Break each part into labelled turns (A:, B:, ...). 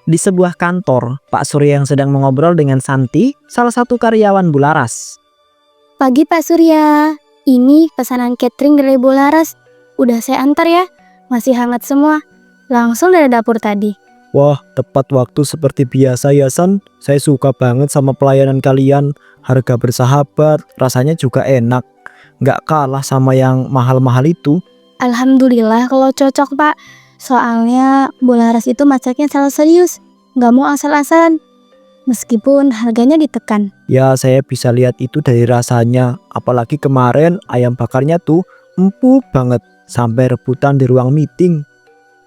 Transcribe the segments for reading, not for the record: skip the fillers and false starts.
A: Di sebuah kantor, Pak Surya yang sedang mengobrol dengan Santi, salah satu karyawan Bularas.
B: Pagi Pak Surya, ini pesanan catering dari Bularas. Udah saya antar ya, masih hangat semua. Langsung dari dapur tadi.
A: Wah, tepat waktu seperti biasa ya San. Saya suka banget sama pelayanan kalian. Harga bersahabat, rasanya juga enak. Nggak kalah sama yang mahal-mahal itu.
B: Alhamdulillah kalau cocok Pak. Soalnya Bularas itu masaknya selalu serius, nggak mau asal-asalan. Meskipun harganya ditekan.
A: Ya, saya bisa lihat itu dari rasanya. Apalagi kemarin ayam bakarnya tuh empuk banget. Sampai rebutan di ruang meeting.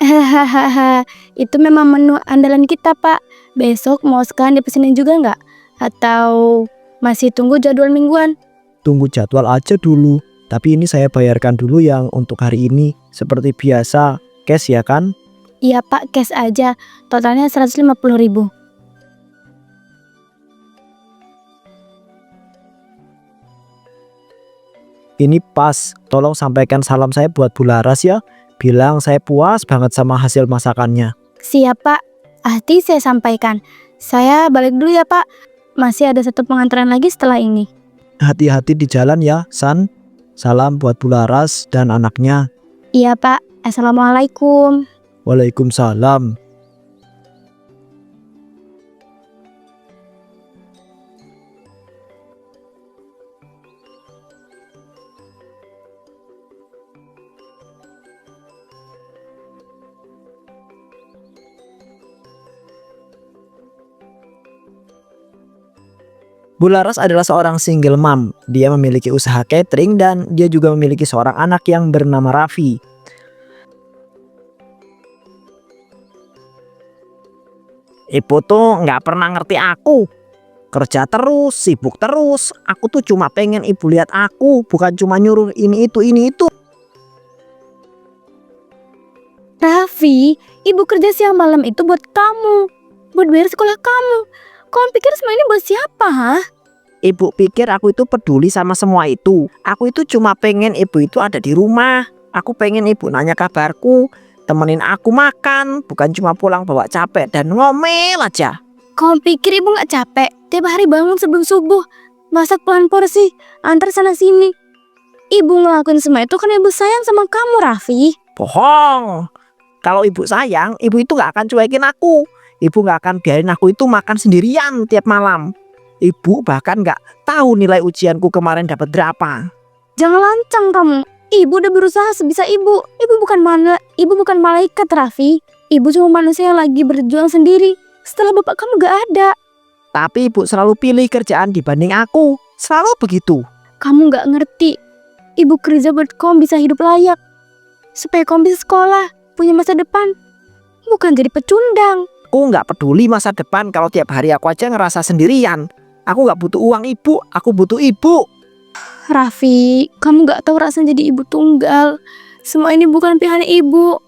B: Hahaha, itu memang menu andalan kita Pak. Besok mau sekalian dipesenin juga nggak? Atau masih tunggu jadwal mingguan?
A: Tunggu jadwal aja dulu. Tapi ini saya bayarkan dulu yang untuk hari ini. Seperti biasa, cash ya kan?
B: Iya Pak, cash aja. Totalnya 150.000.
A: Ini pas, tolong sampaikan salam saya buat Bularas ya. Bilang saya puas banget sama hasil masakannya.
B: Siap Pak, hati saya sampaikan. Saya balik dulu ya Pak. Masih ada satu pengantaran lagi setelah ini.
A: Hati-hati di jalan ya, San. Salam buat Bularas dan anaknya.
B: Iya Pak, Assalamualaikum.
A: Waalaikumsalam. Bularas adalah seorang single mom. Dia memiliki usaha catering dan dia juga memiliki seorang anak yang bernama Raffi. Ibu tuh nggak pernah ngerti aku. Kerja terus, sibuk terus. Aku tuh cuma pengen ibu lihat aku, bukan cuma nyuruh ini itu.
B: Raffi, ibu kerja siang malam itu buat kamu. Buat bayar sekolah kamu. Kamu pikir semua ini buat siapa, ha?
A: Ibu pikir aku itu peduli sama semua itu. Aku itu cuma pengen ibu itu ada di rumah. Aku pengen ibu nanya kabarku, temenin aku makan, bukan cuma pulang bawa capek dan ngomel aja.
B: Kamu pikir ibu gak capek? Tiap hari bangun sebelum subuh, masak puluhan porsi, antar sana sini. Ibu ngelakuin semua itu karena ibu sayang sama kamu, Raffi.
A: Bohong. Kalau ibu sayang, ibu itu gak akan cuekin aku. Ibu gak akan biarin aku itu makan sendirian tiap malam. Ibu bahkan gak tahu nilai ujianku kemarin dapat berapa.
B: Jangan lancang kamu. Ibu udah berusaha sebisa ibu. Ibu bukan malaikat, Raffi. Ibu cuma manusia yang lagi berjuang sendiri setelah bapak kamu gak ada.
A: Tapi ibu selalu pilih kerjaan dibanding aku. Selalu begitu.
B: Kamu gak ngerti. Ibu kerja buat kamu bisa hidup layak. Supaya kamu bisa sekolah, punya masa depan. Bukan jadi pecundang.
A: Aku gak peduli masa depan kalau tiap hari aku aja ngerasa sendirian. Aku gak butuh uang ibu, aku butuh ibu.
B: Raffi, kamu gak tahu rasanya jadi ibu tunggal. Semua ini bukan pilihan ibu.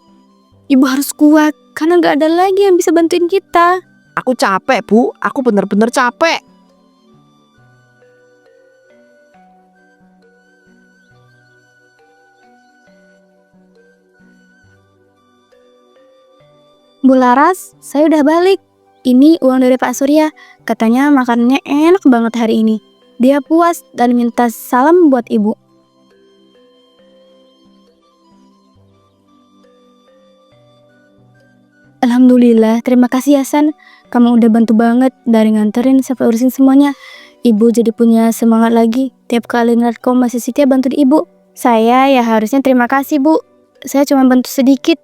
B: Ibu harus kuat, karena gak ada lagi yang bisa bantuin kita.
A: Aku capek bu, aku bener-bener capek.
B: Bularas, saya udah balik. Ini uang dari Pak Surya. Katanya makanannya enak banget hari ini. Dia puas dan minta salam buat ibu. Alhamdulillah, terima kasih ya San. Kamu udah bantu banget dari nganterin sampai urusin semuanya. Ibu jadi punya semangat lagi. Tiap kali ngeliat kamu masih setia bantu ibu. Saya ya harusnya terima kasih bu. Saya cuma bantu sedikit.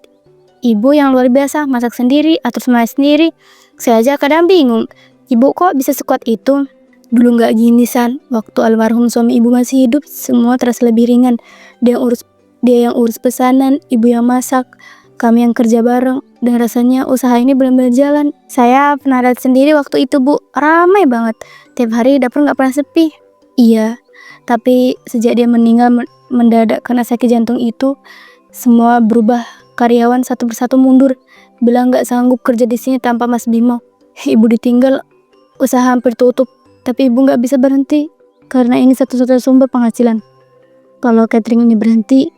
B: Ibu yang luar biasa, masak sendiri, atur semuanya sendiri. Saya aja kadang bingung, ibu kok bisa sekuat itu? Dulu gak gini San, waktu almarhum suami ibu masih hidup, semua terasa lebih ringan. Dia yang urus pesanan, ibu yang masak, kami yang kerja bareng. Dan rasanya usaha ini benar-benar jalan. Saya pernah lihat sendiri waktu itu bu, ramai banget. Tiap hari dapur gak pernah sepi. Iya, tapi sejak dia meninggal mendadak karena sakit jantung itu, semua berubah. Karyawan satu persatu mundur, bilang gak sanggup kerja di sini tanpa Mas Bimo. Ibu ditinggal, usaha hampir tutup, tapi ibu gak bisa berhenti karena ini satu-satunya sumber penghasilan. Kalau catering ini berhenti,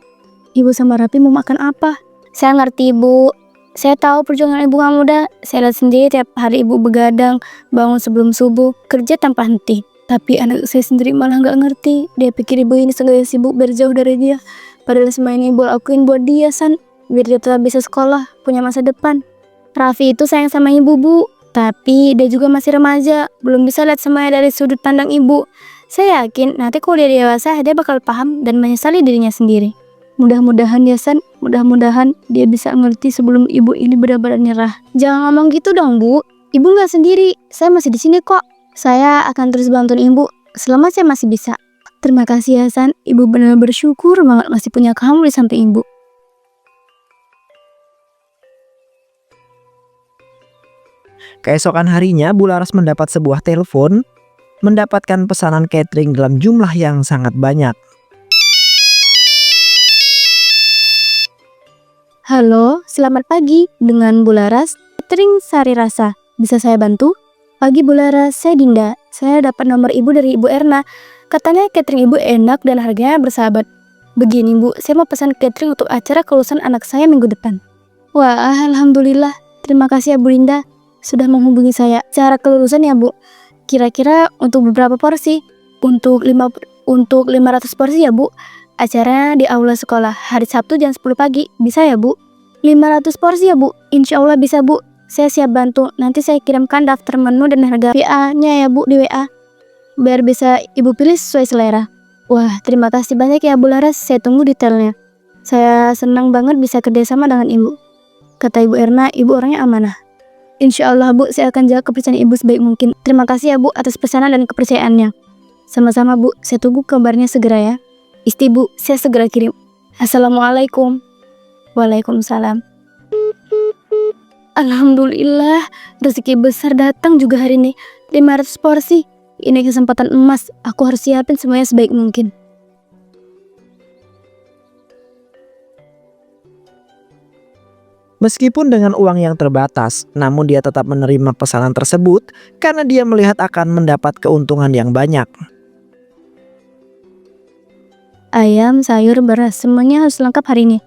B: ibu sama Raffi mau makan apa? Saya ngerti ibu, Saya tahu perjuangan ibu nggak mudah. Saya lihat sendiri tiap hari ibu begadang, bangun sebelum subuh, kerja tanpa henti. Tapi anak saya sendiri malah nggak ngerti. Dia pikir ibu ini sengaja sibuk biar jauh dari dia. Padahal semua ini ibu lakuin buat dia, San. Biar dia tetap bisa sekolah, punya masa depan. Raffi itu sayang sama ibu, Bu. Tapi dia juga masih remaja, belum bisa lihat semuanya dari sudut pandang ibu. Saya yakin nanti kalau dia dewasa, dia bakal paham dan menyesali dirinya sendiri. Mudah-mudahan ya, San. Mudah-mudahan dia bisa ngerti sebelum ibu ini benar-benar nyerah. Jangan ngomong gitu dong, Bu. Ibu nggak sendiri. Saya masih di sini kok. Saya akan terus bantuin ibu selama saya masih bisa. Terima kasih ya, San. Ibu benar bersyukur banget masih punya kamu di samping ibu.
A: Keesokan harinya Bu Laras mendapat sebuah telepon, mendapatkan pesanan catering dalam jumlah yang sangat banyak.
B: Halo, selamat pagi. Dengan Bu Laras, catering Sari Rasa. Bisa saya bantu? Pagi Bu Laras, saya Dinda. Saya dapat nomor ibu dari Ibu Erna. Katanya catering ibu enak dan harganya bersahabat. Begini Bu, saya mau pesan catering untuk acara kelulusan anak saya minggu depan. Wah, alhamdulillah. Terima kasih ya Bu Dinda sudah menghubungi saya. Cara kelulusan ya Bu, kira-kira untuk beberapa porsi. Untuk 500 porsi ya Bu. Acaranya di aula sekolah hari Sabtu jam 10 pagi. Bisa ya Bu? 500 porsi ya Bu? Insya Allah bisa Bu. Saya siap bantu. Nanti saya kirimkan daftar menu dan harga PA-nya ya Bu di WA. Biar bisa Ibu pilih sesuai selera. Wah, terima kasih banyak ya Bu Laras. Saya tunggu detailnya. Saya senang banget bisa kerjasama dengan Ibu. Kata Ibu Erna, Ibu orangnya amanah. Insya Allah Bu, saya akan jaga kepercayaan Ibu sebaik mungkin. Terima kasih ya Bu atas pesanan dan kepercayaannya. Sama-sama Bu, saya tunggu kabarnya segera ya. Isti Bu, saya segera kirim. Assalamualaikum. Waalaikumsalam. Alhamdulillah, rezeki besar datang juga hari ini. 500 porsi. Ini kesempatan emas. Aku harus siapin semuanya sebaik mungkin.
A: Meskipun dengan uang yang terbatas, namun dia tetap menerima pesanan tersebut karena dia melihat akan mendapat keuntungan yang banyak.
B: Ayam, sayur, beras, semuanya harus lengkap hari ini.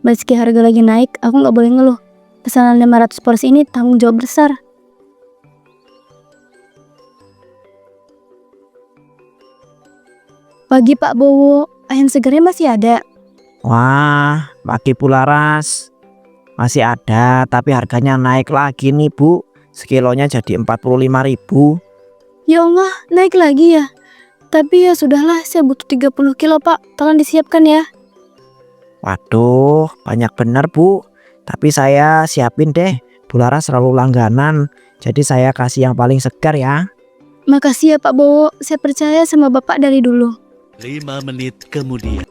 B: Meski harga lagi naik, aku nggak boleh ngeluh. Pesanan 500 porsi ini tanggung jawab besar. Pagi Pak Bowo, ayam segarnya masih ada?
A: Wah, pagi Bu Laras. Masih ada, tapi harganya naik lagi nih Bu. Sekilonya jadi 45.000.
B: Ya Allah, naik lagi ya? Tapi ya sudahlah, saya butuh 30 kilo Pak. Tolong disiapkan ya.
A: Waduh, banyak bener Bu. Tapi saya siapin deh. Bu Laras selalu langganan, jadi saya kasih yang paling segar ya.
B: Makasih ya Pak Bowo, saya percaya sama Bapak dari dulu.
C: 5 menit kemudian.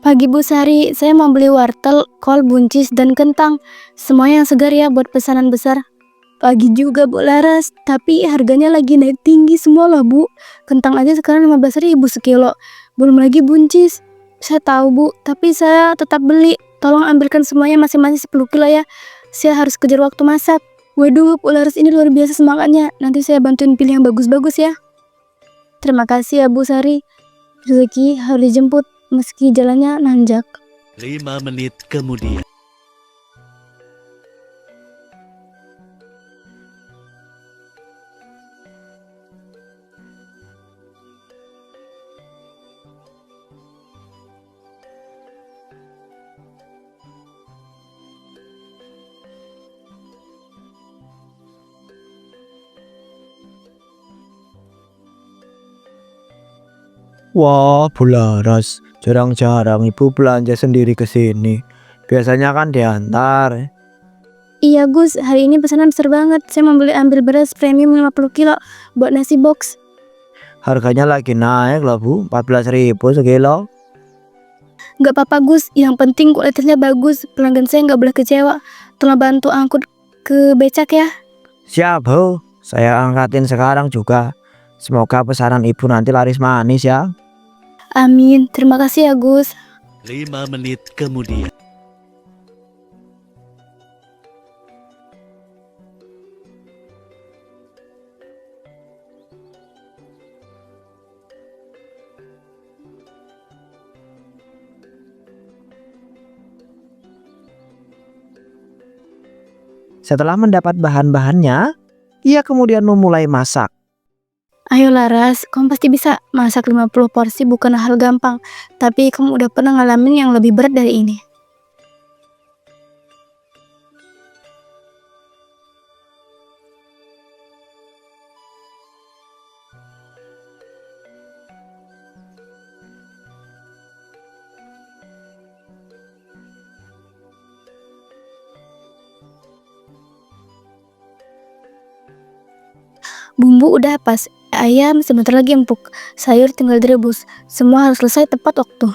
B: Pagi Bu Sari, saya mau beli wortel, kol, buncis, dan kentang. Semuanya yang segar ya buat pesanan besar. Pagi juga Bu Laras, tapi harganya lagi naik tinggi semua lah Bu. Kentang aja sekarang 15.000 sekilo. Belum lagi buncis. Saya tahu Bu, tapi saya tetap beli. Tolong ambilkan semuanya masing-masing 10 kilo ya. Saya harus kejar waktu masak. Waduh, Bu Laras ini luar biasa semangatnya. Nanti saya bantuin pilih yang bagus-bagus ya. Terima kasih ya Bu Sari. Rezeki harus dijemput meski jalannya nanjak.
C: 5 menit kemudian.
A: Wah, Bu Laras, jarang-jarang Ibu belanja sendiri ke sini. Biasanya kan diantar.
B: Iya Gus, hari ini pesanan besar banget. Saya ambil beras premium 50 kilo buat nasi box.
A: Harganya lagi naik loh Bu, 14.000 sekilo.
B: Gak apa-apa Gus, yang penting kualitasnya bagus. Pelanggan saya gak boleh kecewa. Tolong bantu angkut ke becak ya.
A: Siap Bu, saya angkatin sekarang juga. Semoga pesanan Ibu nanti laris manis ya.
B: Amin, terima kasih ya Gus.
C: 5 menit kemudian.
A: Setelah mendapat bahan-bahannya, ia kemudian memulai masak.
B: Ayo Laras, kamu pasti bisa. Masak 50 porsi bukan hal gampang. Tapi kamu udah pernah ngalamin yang lebih berat dari ini. Bumbu udah pas, ayam sebentar lagi empuk, sayur tinggal direbus. Semua harus selesai tepat waktu.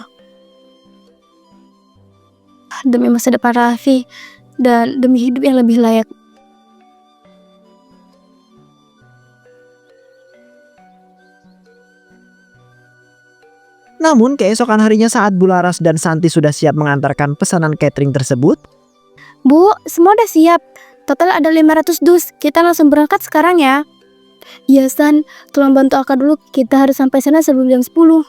B: Demi masa depan Raffi dan demi hidup yang lebih layak.
A: Namun keesokan harinya saat Bularas dan Santi sudah siap mengantarkan pesanan catering tersebut,
B: Bu, semua udah siap. Total ada 500 dus. Kita langsung berangkat sekarang ya. Iya San, tolong bantu Aka dulu. Kita harus sampai sana sebelum jam 10.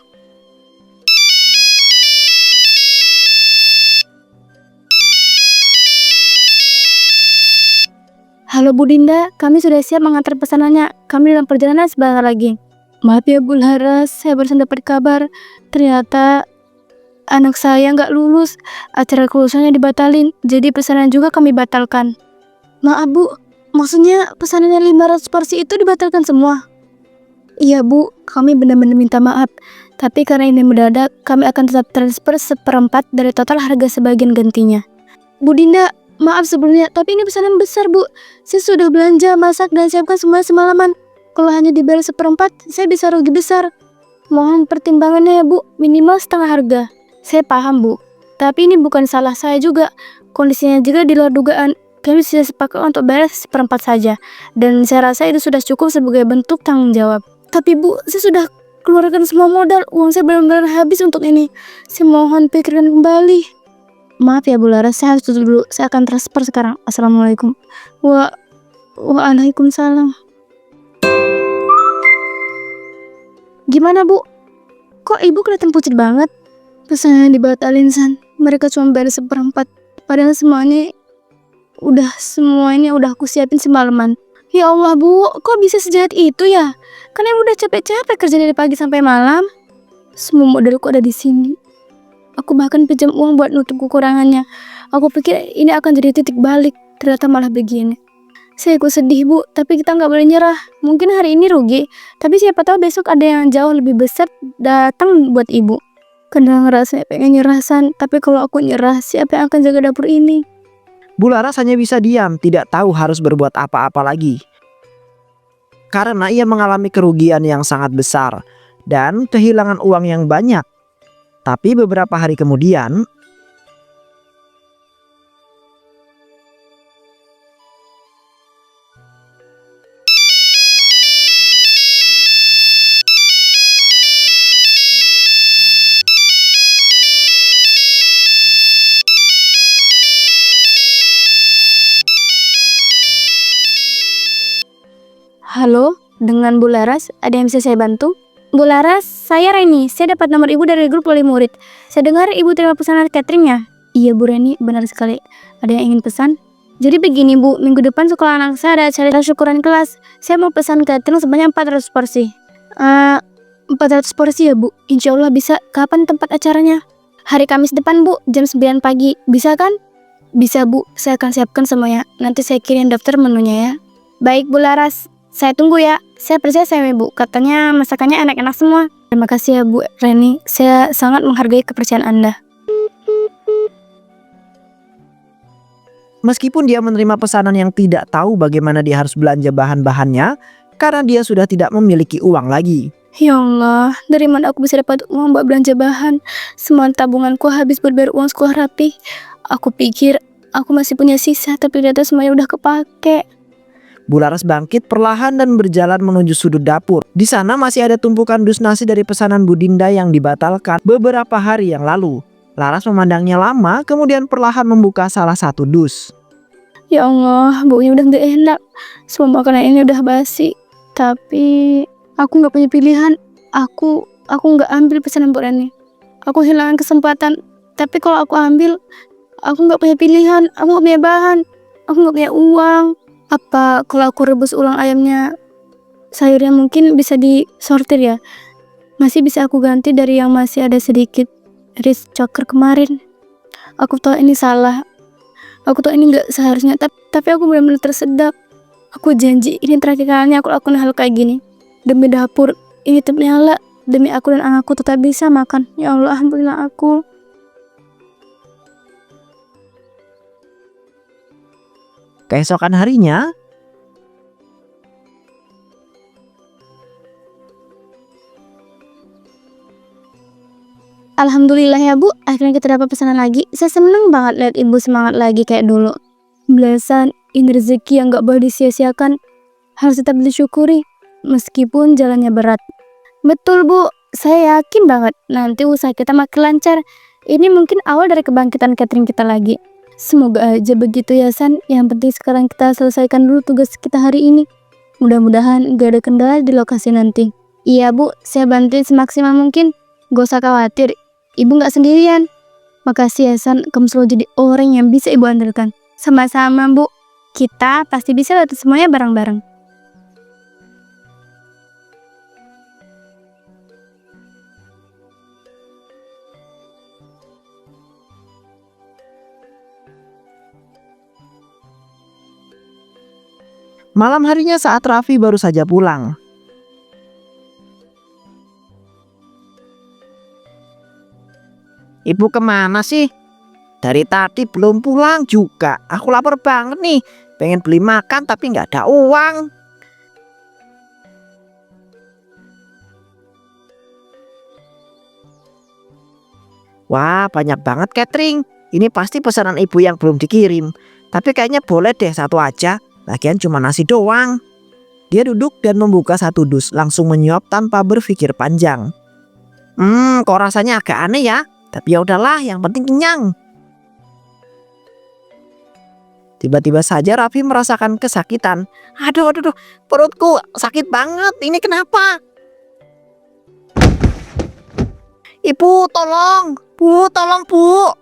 B: Halo Bu Dinda, kami sudah siap mengantar pesanannya. Kami dalam perjalanan sebentar lagi. Maaf ya Bu Laras, saya barusan dapat kabar. Ternyata anak saya nggak lulus. Acara kelulusannya dibatalin. Jadi pesanan juga kami batalkan. Maaf Bu, maksudnya pesanannya 500 porsi itu dibatalkan semua? Iya Bu, kami benar-benar minta maaf. Tapi karena ini mendadak, kami akan tetap transfer 1/4 dari total harga sebagian gantinya. Bu Dinda, maaf sebelumnya, tapi ini pesanan besar Bu. Saya sudah belanja, masak, dan siapkan semua semalaman. Kalau hanya dibayar 1/4, saya bisa rugi besar. Mohon pertimbangannya ya Bu, minimal setengah harga. Saya paham Bu, tapi ini bukan salah saya juga. Kondisinya juga di luar dugaan. Kami sudah sepakat untuk bayar 1/4 saja. Dan saya rasa itu sudah cukup sebagai bentuk tanggung jawab. Tapi Bu, saya sudah keluarkan semua modal. Uang saya benar-benar habis untuk ini. Saya mohon pikirkan kembali. Maaf ya Bu Laras, saya harus tutup dulu. Saya akan transfer sekarang. Assalamualaikum. Waalaikumsalam. Gimana Bu? Kok Ibu kelihatan pucat banget? Pesanannya dibatalin San. Mereka cuma bayar 1/4. Padahal semuanya udah aku siapin semalaman. Ya Allah Bu, kok bisa sejahat itu ya? Kan Ibu udah capek-capek kerja dari pagi sampai malam. Semua modalku ada di sini. Aku bahkan pinjam uang buat nutup kekurangannya. Aku pikir ini akan jadi titik balik. Ternyata malah begini. Saya ikut sedih Bu, tapi kita nggak boleh nyerah. Mungkin hari ini rugi, tapi siapa tahu besok ada yang jauh lebih besar datang buat Ibu. Kadang rasanya pengen nyerah San, tapi kalau aku nyerah, siapa yang akan jaga dapur ini?
A: Bularas hanya bisa diam, tidak tahu harus berbuat apa-apa lagi. Karena ia mengalami kerugian yang sangat besar dan kehilangan uang yang banyak. Tapi beberapa hari kemudian,
B: Halo, dengan Bu Laras, ada yang bisa saya bantu? Bu Laras, saya Reni. Saya dapat nomor Ibu dari grup wali murid. Saya dengar Ibu terima pesanan cateringnya. Iya Bu Reni, benar sekali. Ada yang ingin pesan? Jadi begini Bu, minggu depan sekolah anak saya ada acara syukuran kelas. Saya mau pesan catering sebanyak 400 porsi. 400 porsi ya Bu? Insya Allah bisa. Kapan tempat acaranya? Hari Kamis depan Bu, jam 9 pagi. Bisa kan? Bisa Bu, saya akan siapkan semuanya. Nanti saya kirim daftar menunya ya. Baik Bu Laras. Saya tunggu ya. Saya percaya sama Ibu. Katanya masakannya enak-enak semua. Terima kasih ya Bu Reni. Saya sangat menghargai kepercayaan Anda.
A: meskipun dia menerima pesanan yang tidak tahu bagaimana dia harus belanja bahan-bahannya, karena dia sudah tidak memiliki uang lagi.
B: Ya Allah, dari mana aku bisa dapat uang buat belanja bahan? Semua tabunganku habis buat bayar uang sekolah Raffi. Aku pikir aku masih punya sisa, tapi ternyata semuanya udah kepake.
A: Bularas bangkit perlahan dan berjalan menuju sudut dapur. Di sana masih ada tumpukan dus nasi dari pesanan Bu Dinda yang dibatalkan beberapa hari yang lalu. Laras memandangnya lama, kemudian perlahan membuka salah satu dus.
B: Ya Allah, baunya udah gak enak. Semua makanan ini udah basi. Tapi aku gak punya pilihan. Aku gak ambil pesanan Bu Reni. Aku kehilangan kesempatan. Tapi kalau aku ambil, aku gak punya pilihan. Aku gak punya bahan. Aku gak punya uang. Apa kalau aku rebus ulang ayamnya, sayurnya mungkin bisa disortir ya? Masih bisa aku ganti dari yang masih ada sedikit rice cooker kemarin. Aku tahu ini salah. Aku tahu ini gak seharusnya. Tapi aku benar-benar tersedak. Aku janji ini terakhir kalinya aku lakukan hal kayak gini. Demi dapur ini tetap nyala. Demi aku dan anakku tetap bisa makan. Ya Allah, ampunilah aku.
A: Keesokan harinya,
B: Alhamdulillah ya Bu, akhirnya kita dapat pesanan lagi. Saya seneng banget lihat Ibu semangat lagi kayak dulu. Belasan ini rezeki yang gak boleh disia-siakan. Harus tetap disyukuri, meskipun jalannya berat. Betul Bu, saya yakin banget nanti usaha kita makin lancar. Ini mungkin awal dari kebangkitan catering kita lagi. Semoga aja begitu ya San. Yang penting sekarang kita selesaikan dulu tugas kita hari ini. Mudah-mudahan gak ada kendala di lokasi nanti. Iya Bu, saya bantuin semaksimal mungkin. Gak usah khawatir, Ibu gak sendirian. Makasih ya San, kamu selalu jadi orang yang bisa Ibu andalkan. Sama-sama Bu, kita pasti bisa lihat semuanya bareng-bareng.
A: malam harinya saat Raffi baru saja pulang. Ibu kemana sih? Dari tadi belum pulang juga. Aku lapar banget nih. Pengen beli makan tapi nggak ada uang. Wah, banyak banget catering. Ini pasti pesanan ibu yang belum dikirim. Tapi kayaknya boleh deh satu aja. Lagian cuma nasi doang. Dia duduk dan membuka satu dus, langsung menyuap tanpa berpikir panjang. Kok rasanya agak aneh ya? Tapi ya udahlah, yang penting kenyang. Tiba-tiba saja Raffi merasakan kesakitan. Aduh, perutku sakit banget. Ini kenapa? Ibu, tolong. Bu, tolong Bu.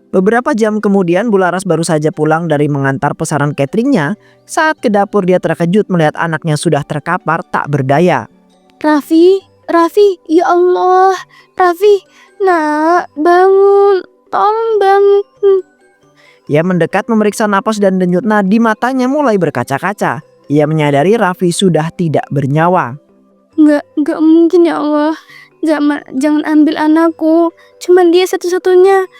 A: Beberapa jam kemudian Bu Laras baru saja pulang dari mengantar pesanan cateringnya. Saat ke dapur dia terkejut melihat anaknya sudah terkapar tak berdaya.
B: Raffi, ya Allah, Raffi, nak, bangun, tolong bangun.
A: Ia mendekat memeriksa napas dan denyut nadi matanya mulai berkaca-kaca. Ia menyadari Raffi sudah tidak bernyawa.
B: Nggak mungkin ya Allah, jangan ambil anakku, cuman dia satu-satunya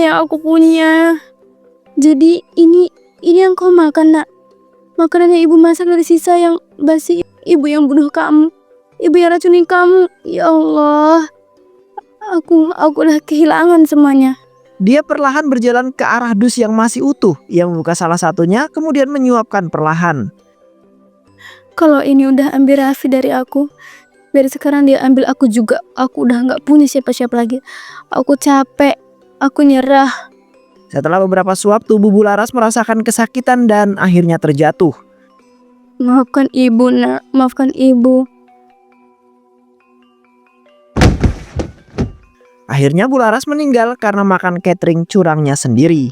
B: yang aku punya. Jadi ini yang kau makan nak, makanannya ibu masak dari sisa yang basi. Ibu yang bunuh kamu, ibu yang racuni kamu. Ya Allah, aku udah kehilangan semuanya.
A: Dia perlahan berjalan ke arah dus yang masih utuh. Ia membuka salah satunya kemudian menyuapkan perlahan.
B: Kalau ini udah ambil Raffi dari aku, dari sekarang dia ambil aku juga. Aku udah gak punya siapa-siapa lagi. Aku capek, aku nyerah.
A: Setelah beberapa suap, tubuh Bu Laras merasakan kesakitan dan akhirnya terjatuh.
B: Maafkan ibu nak, maafkan ibu.
A: Akhirnya Bu Laras meninggal karena makan catering curangnya sendiri.